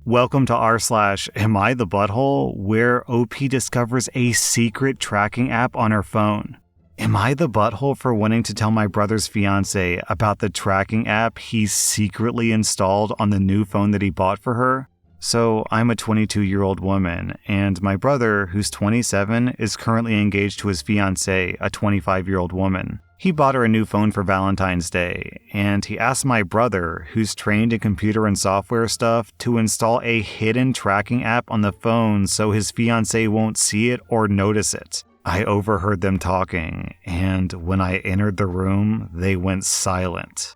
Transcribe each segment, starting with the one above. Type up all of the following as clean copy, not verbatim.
Welcome to rSlash, Am I the Butthole? Where OP discovers a secret tracking app on her phone. Am I the butthole for wanting to tell my brother's fiancé about the tracking app he secretly installed on the new phone that he bought for her? So I'm a 22-year-old woman, and my brother, who's 27, is currently engaged to his fiancée, a 25-year-old woman. He bought her a new phone for Valentine's Day, and he asked my brother, who's trained in computer and software stuff, to install a hidden tracking app on the phone so his fiancée won't see it or notice it. I overheard them talking, and when I entered the room, they went silent.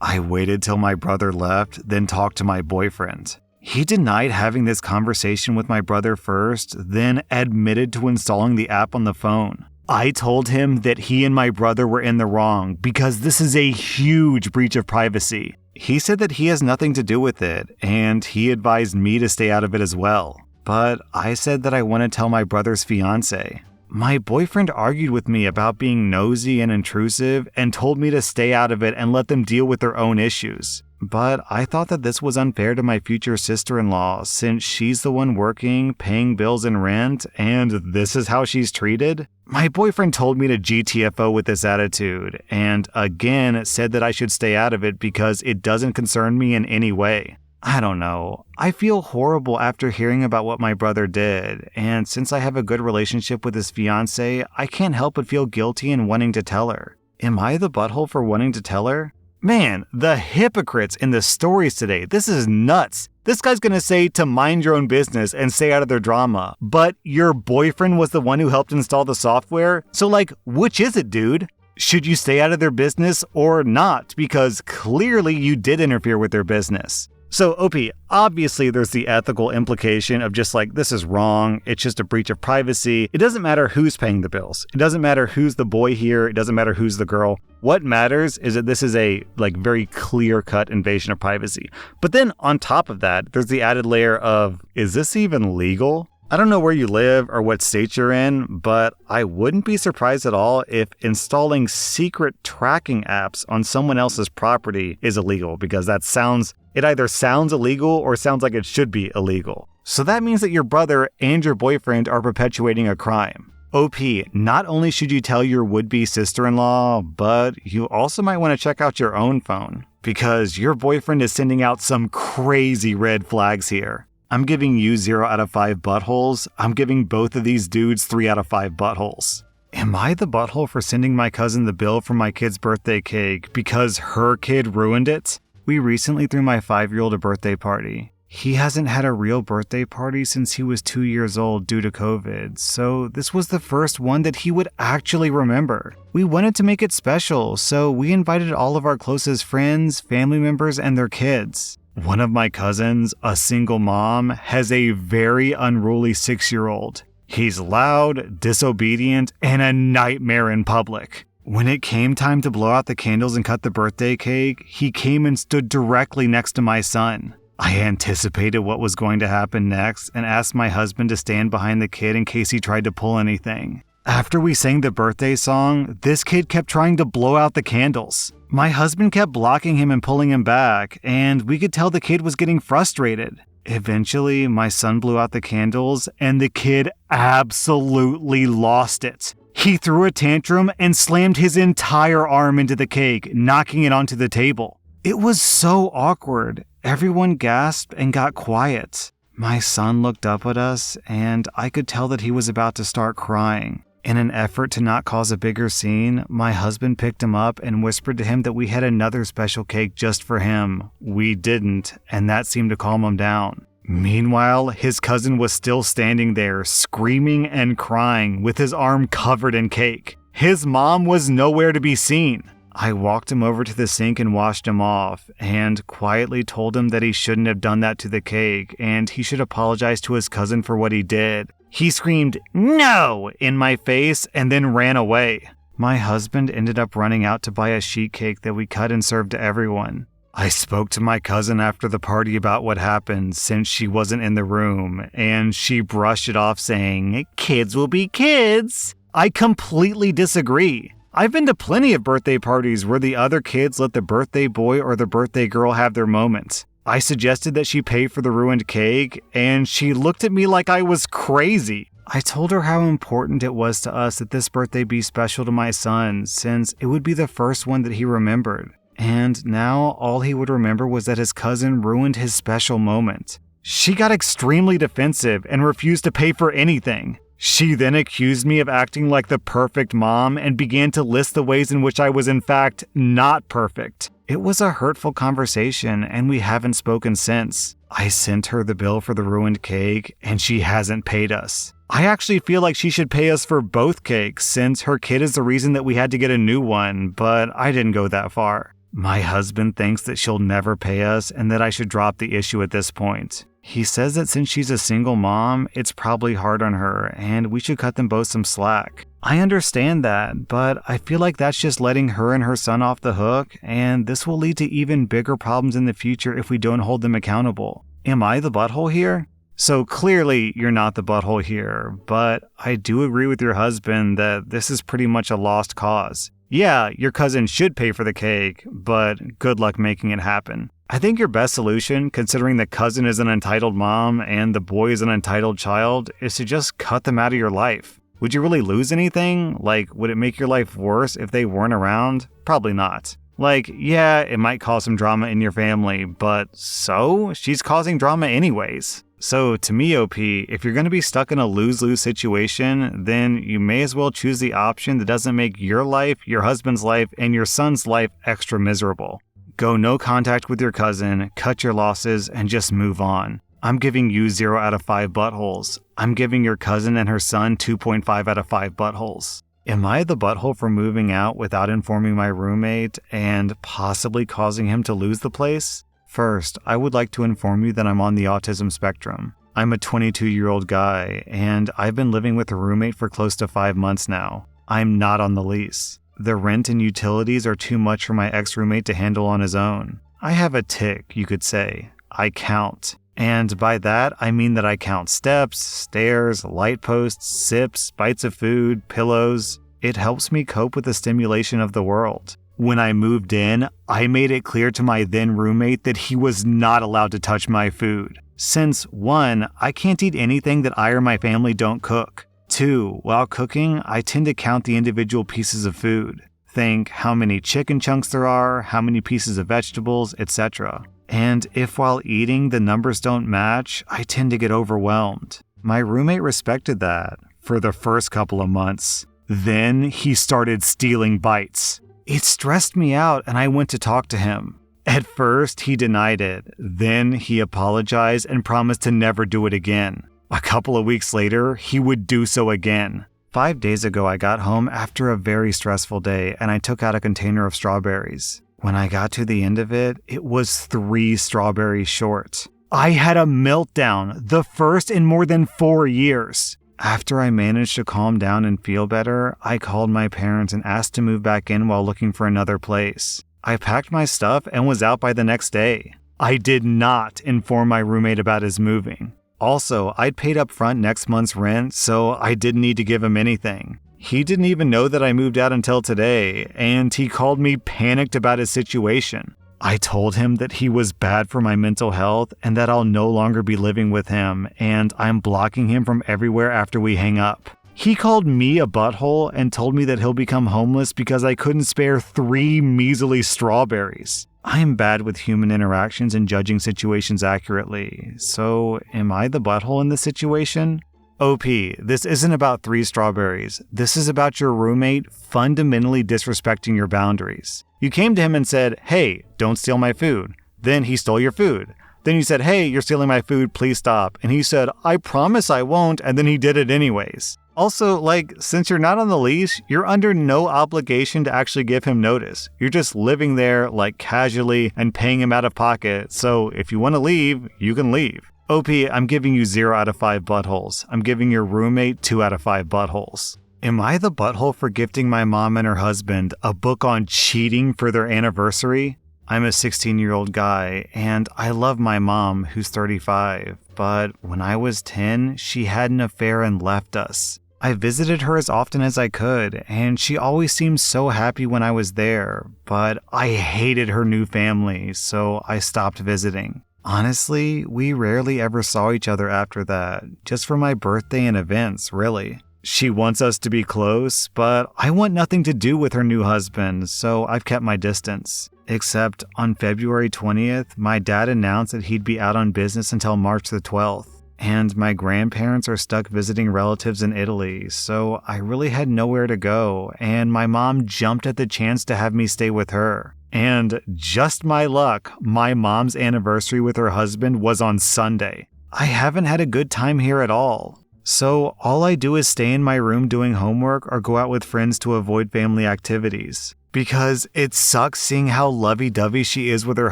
I waited till my brother left, then talked to my boyfriend. He denied having this conversation with my brother first, then admitted to installing the app on the phone. I told him that he and my brother were in the wrong because this is a huge breach of privacy. He said that he has nothing to do with it, and he advised me to stay out of it as well. But I said that I want to tell my brother's fiancé. My boyfriend argued with me about being nosy and intrusive and told me to stay out of it and let them deal with their own issues. But I thought that this was unfair to my future sister-in-law since she's the one working, paying bills and rent, and this is how she's treated? My boyfriend told me to GTFO with this attitude, and again said that I should stay out of it because it doesn't concern me in any way. I don't know. I feel horrible after hearing about what my brother did, and since I have a good relationship with his fiancé, I can't help but feel guilty in wanting to tell her. Am I the butthole for wanting to tell her? Man, the hypocrites in the stories today, this is nuts. This guy's gonna say to mind your own business and stay out of their drama, but your boyfriend was the one who helped install the software? So which is it, dude? Should you stay out of their business or not? Because clearly you did interfere with their business. So OP, obviously there's the ethical implication of just this is wrong, it's just a breach of privacy. It doesn't matter who's paying the bills. It doesn't matter who's the boy here, it doesn't matter who's the girl. What matters is that this is a very clear-cut invasion of privacy. But then on top of that, there's the added layer of, is this even legal? I don't know where you live or what state you're in, but I wouldn't be surprised at all if installing secret tracking apps on someone else's property is illegal, because it either sounds illegal or sounds like it should be illegal. So that means that your brother and your boyfriend are perpetuating a crime. OP, not only should you tell your would-be sister-in-law, but you also might want to check out your own phone, because your boyfriend is sending out some crazy red flags here. I'm giving you 0 out of 5 buttholes. I'm giving both of these dudes 3 out of 5 buttholes. Am I the butthole for sending my cousin the bill for my kid's birthday cake because her kid ruined it? We recently threw my 5-year-old a birthday party. He hasn't had a real birthday party since he was 2 years old due to COVID, so this was the first one that he would actually remember. We wanted to make it special, so we invited all of our closest friends, family members, and their kids. One of my cousins, a single mom, has a very unruly 6-year-old. He's loud, disobedient, and a nightmare in public. When it came time to blow out the candles and cut the birthday cake, he came and stood directly next to my son. I anticipated what was going to happen next and asked my husband to stand behind the kid in case he tried to pull anything. After we sang the birthday song, this kid kept trying to blow out the candles. My husband kept blocking him and pulling him back, and we could tell the kid was getting frustrated. Eventually, my son blew out the candles, and the kid absolutely lost it. He threw a tantrum and slammed his entire arm into the cake, knocking it onto the table. It was so awkward. Everyone gasped and got quiet. My son looked up at us, and I could tell that he was about to start crying. In an effort to not cause a bigger scene, my husband picked him up and whispered to him that we had another special cake just for him. We didn't, and that seemed to calm him down. Meanwhile, his cousin was still standing there, screaming and crying, with his arm covered in cake. His mom was nowhere to be seen. I walked him over to the sink and washed him off, and quietly told him that he shouldn't have done that to the cake, and he should apologize to his cousin for what he did. He screamed, "No!" in my face and then ran away. My husband ended up running out to buy a sheet cake that we cut and served to everyone. I spoke to my cousin after the party about what happened since she wasn't in the room, and she brushed it off saying, "Kids will be kids." I completely disagree. I've been to plenty of birthday parties where the other kids let the birthday boy or the birthday girl have their moment. I suggested that she pay for the ruined cake, and she looked at me like I was crazy. I told her how important it was to us that this birthday be special to my son, since it would be the first one that he remembered. And now all he would remember was that his cousin ruined his special moment. She got extremely defensive and refused to pay for anything. She then accused me of acting like the perfect mom and began to list the ways in which I was in fact not perfect. It was a hurtful conversation, and we haven't spoken since. I sent her the bill for the ruined cake, and she hasn't paid us. I actually feel like she should pay us for both cakes, since her kid is the reason that we had to get a new one, but I didn't go that far. My husband thinks that she'll never pay us and that I should drop the issue at this point. He says that since she's a single mom, it's probably hard on her, and we should cut them both some slack. I understand that, but I feel like that's just letting her and her son off the hook, and this will lead to even bigger problems in the future if we don't hold them accountable. Am I the butthole here? So clearly you're not the butthole here, but I do agree with your husband that this is pretty much a lost cause. Yeah, your cousin should pay for the cake, but good luck making it happen. I think your best solution, considering the cousin is an entitled mom and the boy is an entitled child, is to just cut them out of your life. Would you really lose anything? Like, would it make your life worse if they weren't around? Probably not. Like, yeah, it might cause some drama in your family, but so? She's causing drama anyways. So to me, OP, if you're going to be stuck in a lose-lose situation, then you may as well choose the option that doesn't make your life, your husband's life, and your son's life extra miserable. Go no contact with your cousin, cut your losses, and just move on. I'm giving you 0 out of 5 buttholes. I'm giving your cousin and her son 2.5 out of 5 buttholes. Am I the butthole for moving out without informing my roommate and possibly causing him to lose the place? First, I would like to inform you that I'm on the autism spectrum. I'm a 22-year-old guy, and I've been living with a roommate for close to 5 months now. I'm not on the lease. The rent and utilities are too much for my ex-roommate to handle on his own. I have a tick, you could say. I count. And by that, I mean that I count steps, stairs, light posts, sips, bites of food, pillows. It helps me cope with the stimulation of the world. When I moved in, I made it clear to my then roommate that he was not allowed to touch my food. Since 1, I can't eat anything that I or my family don't cook. 2, while cooking, I tend to count the individual pieces of food. Think how many chicken chunks there are, how many pieces of vegetables, etc. And if while eating the numbers don't match, I tend to get overwhelmed. My roommate respected that for the first couple of months. Then he started stealing bites. It stressed me out and I went to talk to him. At first, he denied it. Then he apologized and promised to never do it again. A couple of weeks later, he would do so again. 5 days ago, I got home after a very stressful day and I took out a container of strawberries. When I got to the end of it, it was 3 strawberries short. I had a meltdown, the first in more than 4 years. After I managed to calm down and feel better, I called my parents and asked to move back in while looking for another place. I packed my stuff and was out by the next day. I did not inform my roommate about his moving. Also, I'd paid up front next month's rent, so I didn't need to give him anything. He didn't even know that I moved out until today, and he called me panicked about his situation. I told him that he was bad for my mental health and that I'll no longer be living with him, and I'm blocking him from everywhere after we hang up. He called me a butthole and told me that he'll become homeless because I couldn't spare 3 measly strawberries. I am bad with human interactions and judging situations accurately, so am I the butthole in this situation? OP, this isn't about 3 strawberries. This is about your roommate fundamentally disrespecting your boundaries. You came to him and said, hey, don't steal my food. Then he stole your food. Then you said, hey, you're stealing my food, please stop. And he said, I promise I won't, and then he did it anyways. Also, since you're not on the lease, you're under no obligation to actually give him notice. You're just living there, casually and paying him out of pocket. So if you want to leave, you can leave. OP, I'm giving you 0 out of 5 buttholes. I'm giving your roommate 2 out of 5 buttholes. Am I the butthole for gifting my mom and her husband a book on cheating for their anniversary? I'm a 16-year-old guy, and I love my mom, who's 35, but when I was 10, she had an affair and left us. I visited her as often as I could, and she always seemed so happy when I was there, but I hated her new family, so I stopped visiting. Honestly, we rarely ever saw each other after that, just for my birthday and events, really. She wants us to be close, but I want nothing to do with her new husband, so I've kept my distance. Except on February 20th, my dad announced that he'd be out on business until March the 12th. And my grandparents are stuck visiting relatives in Italy, so I really had nowhere to go, and my mom jumped at the chance to have me stay with her. And just my luck, my mom's anniversary with her husband was on Sunday. I haven't had a good time here at all. So all I do is stay in my room doing homework or go out with friends to avoid family activities. Because it sucks seeing how lovey-dovey she is with her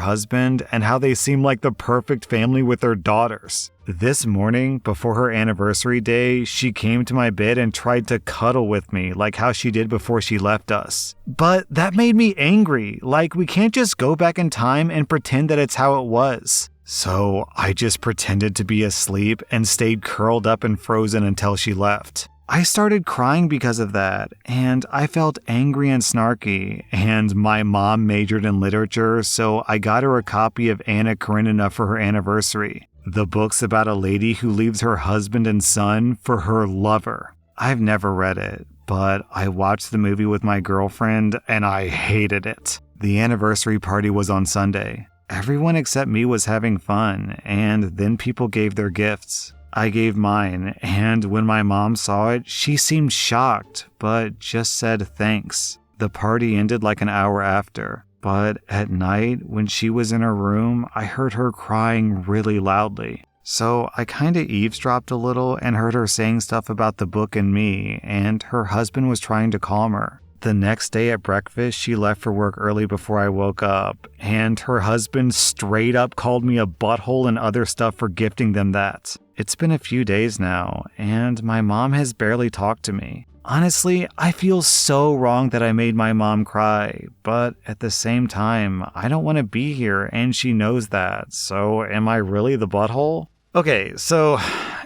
husband and how they seem like the perfect family with their daughters. This morning, before her anniversary day, she came to my bed and tried to cuddle with me like how she did before she left us. But that made me angry, like we can't just go back in time and pretend that it's how it was. So I just pretended to be asleep and stayed curled up and frozen until she left. I started crying because of that, and I felt angry and snarky, and my mom majored in literature, so I got her a copy of Anna Karenina for her anniversary. The book's about a lady who leaves her husband and son for her lover. I've never read it, but I watched the movie with my girlfriend, and I hated it. The anniversary party was on Sunday. Everyone except me was having fun, and then people gave their gifts. I gave mine, and when my mom saw it, she seemed shocked, but just said thanks. The party ended like an hour after, but at night, when she was in her room, I heard her crying really loudly. So I kinda eavesdropped a little and heard her saying stuff about the book and me, and her husband was trying to calm her. The next day at breakfast, she left for work early before I woke up, and her husband straight up called me a butthole and other stuff for gifting them that. It's been a few days now, and my mom has barely talked to me. Honestly, I feel so wrong that I made my mom cry, but at the same time, I don't want to be here, and she knows that, so am I really the butthole? Okay, so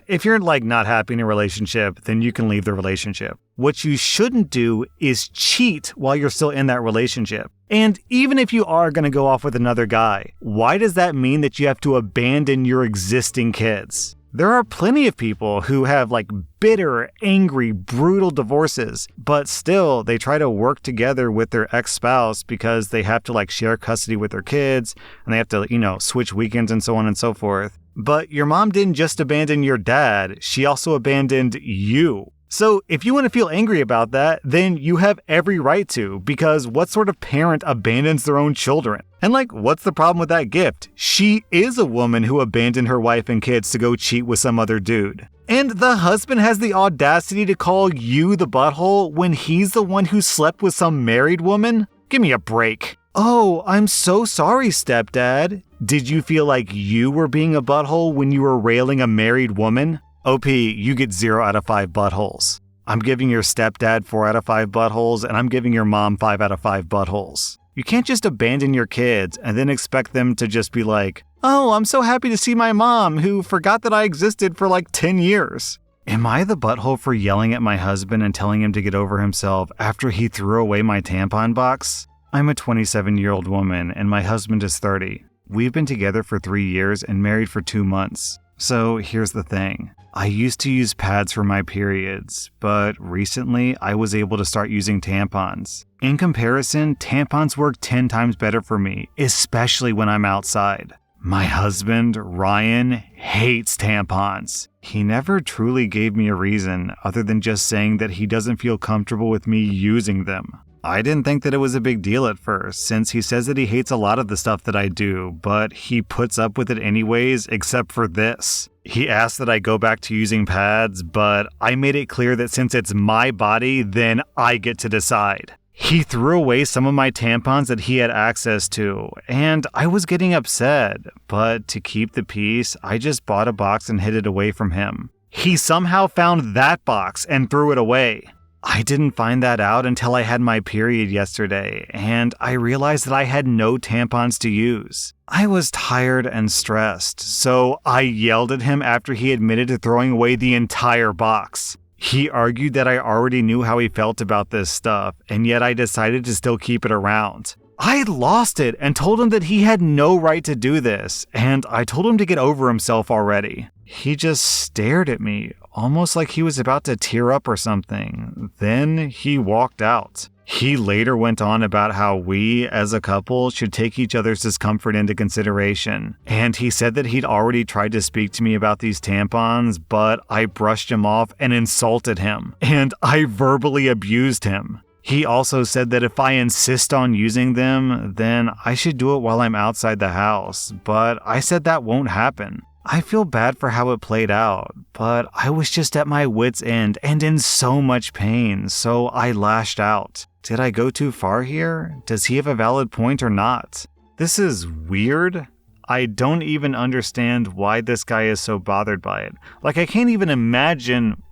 if you're not happy in a relationship, then you can leave the relationship. What you shouldn't do is cheat while you're still in that relationship. And even if you are going to go off with another guy, why does that mean that you have to abandon your existing kids? There are plenty of people who have bitter, angry, brutal divorces, but still they try to work together with their ex-spouse because they have to share custody with their kids and they have to, switch weekends and so on and so forth. But your mom didn't just abandon your dad, she also abandoned you. So if you want to feel angry about that, then you have every right to, because what sort of parent abandons their own children? And what's the problem with that gift? She is a woman who abandoned her wife and kids to go cheat with some other dude. And the husband has the audacity to call you the butthole when he's the one who slept with some married woman? Give me a break. Oh, I'm so sorry, stepdad. Did you feel like you were being a butthole when you were railing a married woman? OP, you get 0 out of 5 buttholes. I'm giving your stepdad 4 out of 5 buttholes, and I'm giving your mom 5 out of 5 buttholes. You can't just abandon your kids and then expect them to just be like, oh, I'm so happy to see my mom who forgot that I existed for 10 years. Am I the butthole for yelling at my husband and telling him to get over himself after he threw away my tampon box? I'm a 27-year-old woman and my husband is 30. We've been together for 3 years and married for 2 months. So here's the thing. I used to use pads for my periods, but recently I was able to start using tampons. In comparison, tampons work 10 times better for me, especially when I'm outside. My husband, Ryan, hates tampons. He never truly gave me a reason other than just saying that he doesn't feel comfortable with me using them. I didn't think that it was a big deal at first, since he says that he hates a lot of the stuff that I do, but he puts up with it anyways, except for this. He asked that I go back to using pads, but I made it clear that since it's my body, then I get to decide. He threw away some of my tampons that he had access to, and I was getting upset, but to keep the peace, I just bought a box and hid it away from him. He somehow found that box and threw it away. I didn't find that out until I had my period yesterday, and I realized that I had no tampons to use. I was tired and stressed, so I yelled at him after he admitted to throwing away the entire box. He argued that I already knew how he felt about this stuff, and yet I decided to still keep it around. I lost it and told him that he had no right to do this, and I told him to get over himself already. He just stared at me, almost like he was about to tear up or something. Then he walked out. He later went on about how we, as a couple, should take each other's discomfort into consideration. And he said that he'd already tried to speak to me about these tampons, but I brushed him off and insulted him. And I verbally abused him. He also said that if I insist on using them, then I should do it while I'm outside the house. But I said that won't happen. I feel bad for how it played out, but I was just at my wit's end and in so much pain, so I lashed out. Did I go too far here? Does he have a valid point or not? This is weird. I don't even understand why this guy is so bothered by it. Like, I can't even imagine,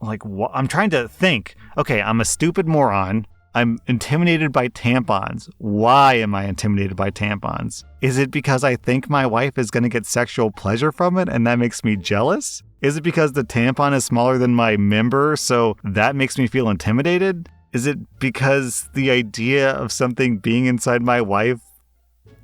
I'm trying to think. Okay, I'm a stupid moron. I'm intimidated by tampons. Why am I intimidated by tampons? Is it because I think my wife is going to get sexual pleasure from it and that makes me jealous? Is it because the tampon is smaller than my member, so that makes me feel intimidated? Is it because the idea of something being inside my wife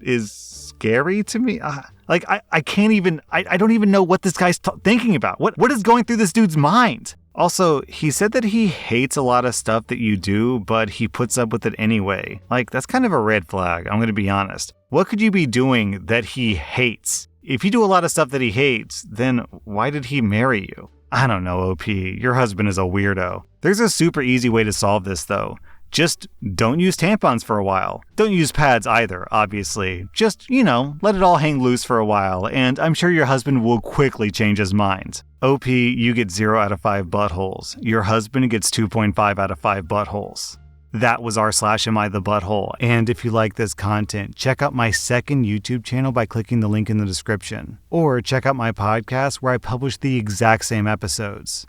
is scary to me? I can't even, I don't even know what this guy's thinking about. What is going through this dude's mind? Also, he said that he hates a lot of stuff that you do, but he puts up with it anyway. That's kind of a red flag, I'm going to be honest. What could you be doing that he hates? If you do a lot of stuff that he hates, then why did he marry you? I don't know, OP. Your husband is a weirdo. There's a super easy way to solve this, though. Just don't use tampons for a while. Don't use pads either, obviously. Just, let it all hang loose for a while, and I'm sure your husband will quickly change his mind. OP, you get 0 out of 5 buttholes. Your husband gets 2.5 out of 5 buttholes. That was r/AmITheButthole, and if you like this content, check out my second YouTube channel by clicking the link in the description. Or check out my podcast where I publish the exact same episodes.